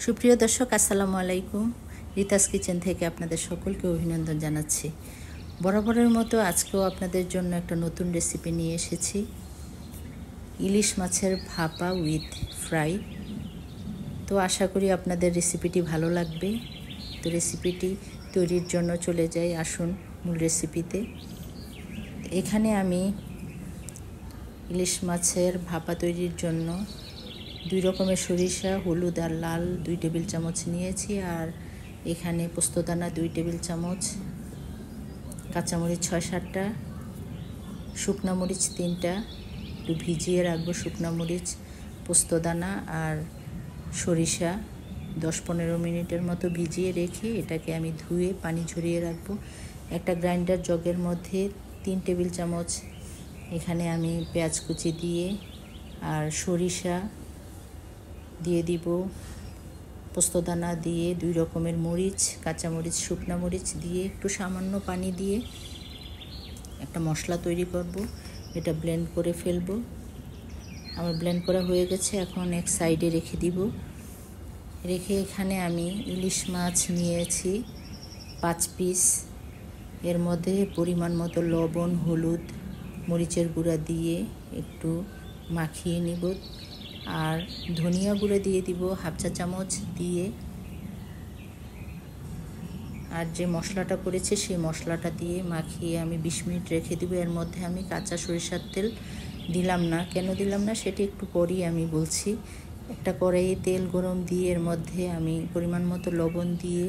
সুপ্রিয় দর্শক, আসসালামু আলাইকুম। রিতাস কিচেন থেকে আপনাদের সকলকে অভিনন্দন জানাচ্ছি। বরাবরের মতো আজকেও আপনাদের জন্য একটা নতুন রেসিপি নিয়ে এসেছি, ইলিশ মাছের ভাপা উইথ ফ্রাই। তো আশা করি আপনাদের রেসিপিটি ভালো লাগবে। তো রেসিপিটি তৈরির জন্য চলে যাই, আসুন মূল রেসিপিতে। এখানে আমি ইলিশ মাছের ভাপা তৈরির জন্য 2 রকমের সরিষা, হলুদ আর লাল 2 টেবিল চামচ নিয়েছি। আর এখানে পোস্তদানা 2 টেবিল চামচ, কাঁচামরিচ 6-7টা, শুকনা মরিচ 3টা, একটু ভিজিয়ে রাখবো শুকনা মরিচ, পোস্তদানা আর সরিষা 10-15 মিনিটের মতো ভিজিয়ে রেখে এটাকে আমি ধুয়ে পানি ঝরিয়ে রাখবো। একটা গ্রাইন্ডার জগের মধ্যে 3 টেবিল চামচ এখানে আমি পেঁয়াজ কুচি দিয়ে আর সরিষা দিয়ে দিব, পোস্তদানা দিয়ে 2 রকমের মরিচ, কাঁচামরিচ, শুকনা মরিচ দিয়ে একটু সামান্য পানি দিয়ে একটা মশলা তৈরি করব। এটা ব্লেন্ড করে ফেলবো। আমার ব্লেন্ড করা হয়ে গেছে, এখন এক সাইডে রেখে দিব। রেখে এখানে আমি ইলিশ মাছ নিয়েছি 5 পিস। এর মধ্যে পরিমাণ মতো লবণ, হলুদ, মরিচের গুঁড়া দিয়ে একটু মাখিয়ে নিব। আর ধনিয়া গুঁড়ো দিয়ে দিব 1/2 চা চামচ দিয়ে। আর যে মশলাটা করেছি সেই মশলাটা দিয়ে মাখিয়ে আমি 20 মিনিট রেখে দিব। এর মধ্যে আমি কাঁচা সরিষার তেল দিলাম না। কেন দিলাম না সেটি একটু পরেই আমি বলছি। একটা কড়াইয়ে তেল গরম দিয়ে এর মধ্যে আমি পরিমাণ মতো লবণ দিয়ে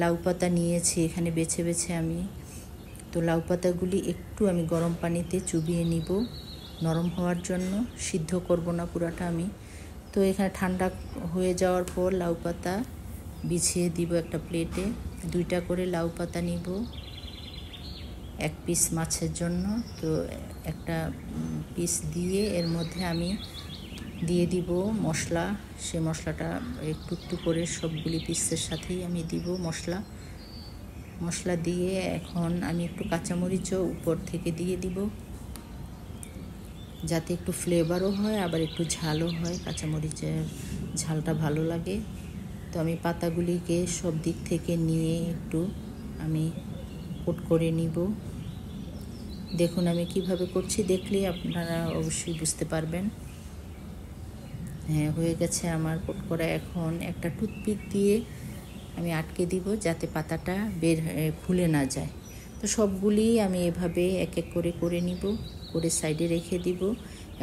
লাউ পাতা নিয়েছি এখানে বেছে বেছে আমি। তো লাউ পাতাগুলি একটু আমি গরম পানিতে চুবিয়ে নিব নরম হওয়ার জন্য, সিদ্ধ করব না পুরাটা আমি। তো এখানে ঠান্ডা হয়ে যাওয়ার পর লাউ পাতা বিছিয়ে দিব একটা প্লেটে। 2টা করে লাউ পাতা নিব 1 পিস মাছের জন্য। তো একটা পিস দিয়ে এর মধ্যে আমি দিয়ে দিব মশলা। সে মশলাটা একটু একটু করে সবগুলি পিসের সাথেই আমি দিব মশলা দিয়ে এখন আমি একটু কাঁচামরিচও উপর থেকে দিয়ে দিব, যাতে একটু ফ্লেভারও হয় আবার একটু ঝালও হয়। কাঁচামরিচের ঝালটা ভালো লাগে। তো আমি পাতাগুলিকে সব দিক থেকে নিয়ে একটু আমি কোট করে নিব। দেখুন আমি কিভাবে করছি, দেখলেই আপনারা অবশ্যই বুঝতে পারবেন। হ্যাঁ, হয়ে গেছে আমার কোট করা। এখন একটা টুথপিক দিয়ে আমি আটকে দিব যাতে পাতাটা খুলে না যায়। তো সবগুলি আমি এভাবে এক এক করে নিব, করে সাইডে রেখে দিব।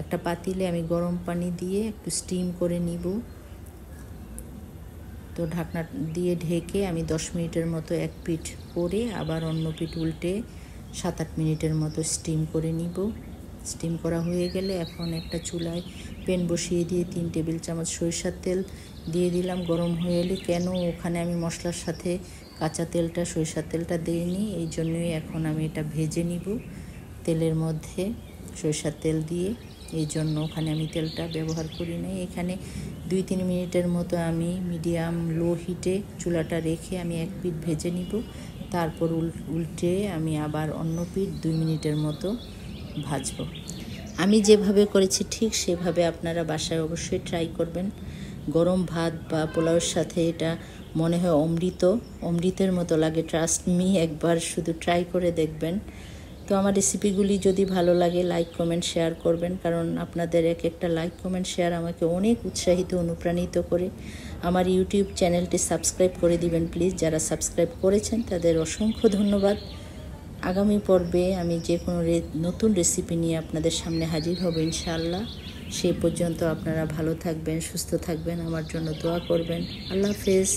একটা পাতিলে আমি গরম পানি দিয়ে একটু স্টিম করে নিব। তো ঢাকনা দিয়ে ঢেকে আমি 10 মিনিটের মতো এক পিঠ করে আবার অন্য পিঠ উল্টে 7-8 মিনিটের মতো স্টিম করে নিব। স্টিম করা হয়ে গেলে এখন একটা চুলায় প্যান বসিয়ে দিয়ে 3 টেবিল চামচ সরিষার তেল দিয়ে দিলাম। গরম হয়ে এলে, কেন ওখানে আমি মশলার সাথে কাঁচা তেলটা সরিষার তেলটা দিইনি, এই জন্যই এখন আমি এটা ভেজে নিব তেলের মধ্যে সরিষার তেল দিয়ে। এই জন্য ওখানে আমি তেলটা ব্যবহার করি নাই। এখানে 2-3 মিনিটের মতো আমি মিডিয়াম লো হিটে চুলাটা রেখে আমি এক পিঠ ভেজে নিব। তারপর উল্টে আমি আবার অন্য পিঠ 2 মিনিটের মতো ভাজবো। আমি যেভাবে করেছি ঠিক সেভাবে আপনারা বাসায় অবশ্যই ট্রাই করবেন। গরম ভাত বা পোলাওয়ের সাথে এটা মনে হয় অমৃতের মতো লাগে। ট্রাস্ট মি, একবার শুধু ট্রাই করে দেখবেন। তো আমার রেসিপিগুলি যদি ভালো লাগে লাইক কমেন্ট শেয়ার করবেন, কারণ আপনাদের এক একটা লাইক কমেন্ট শেয়ার আমাকে অনেক উৎসাহিত অনুপ্রাণিত করে। আমার ইউটিউব চ্যানেলটি সাবস্ক্রাইব করে দিবেন প্লিজ। যারা সাবস্ক্রাইব করেছেন তাদের অসংখ্য ধন্যবাদ। আগামী পর্বে আমি যে কোনো নতুন রেসিপি নিয়ে আপনাদের সামনে হাজির হব ইনশাআল্লাহ। সেই পর্যন্ত আপনারা ভালো থাকবেন, সুস্থ থাকবেন, আমার জন্য দোয়া করবেন। আল্লাহ হাফেজ।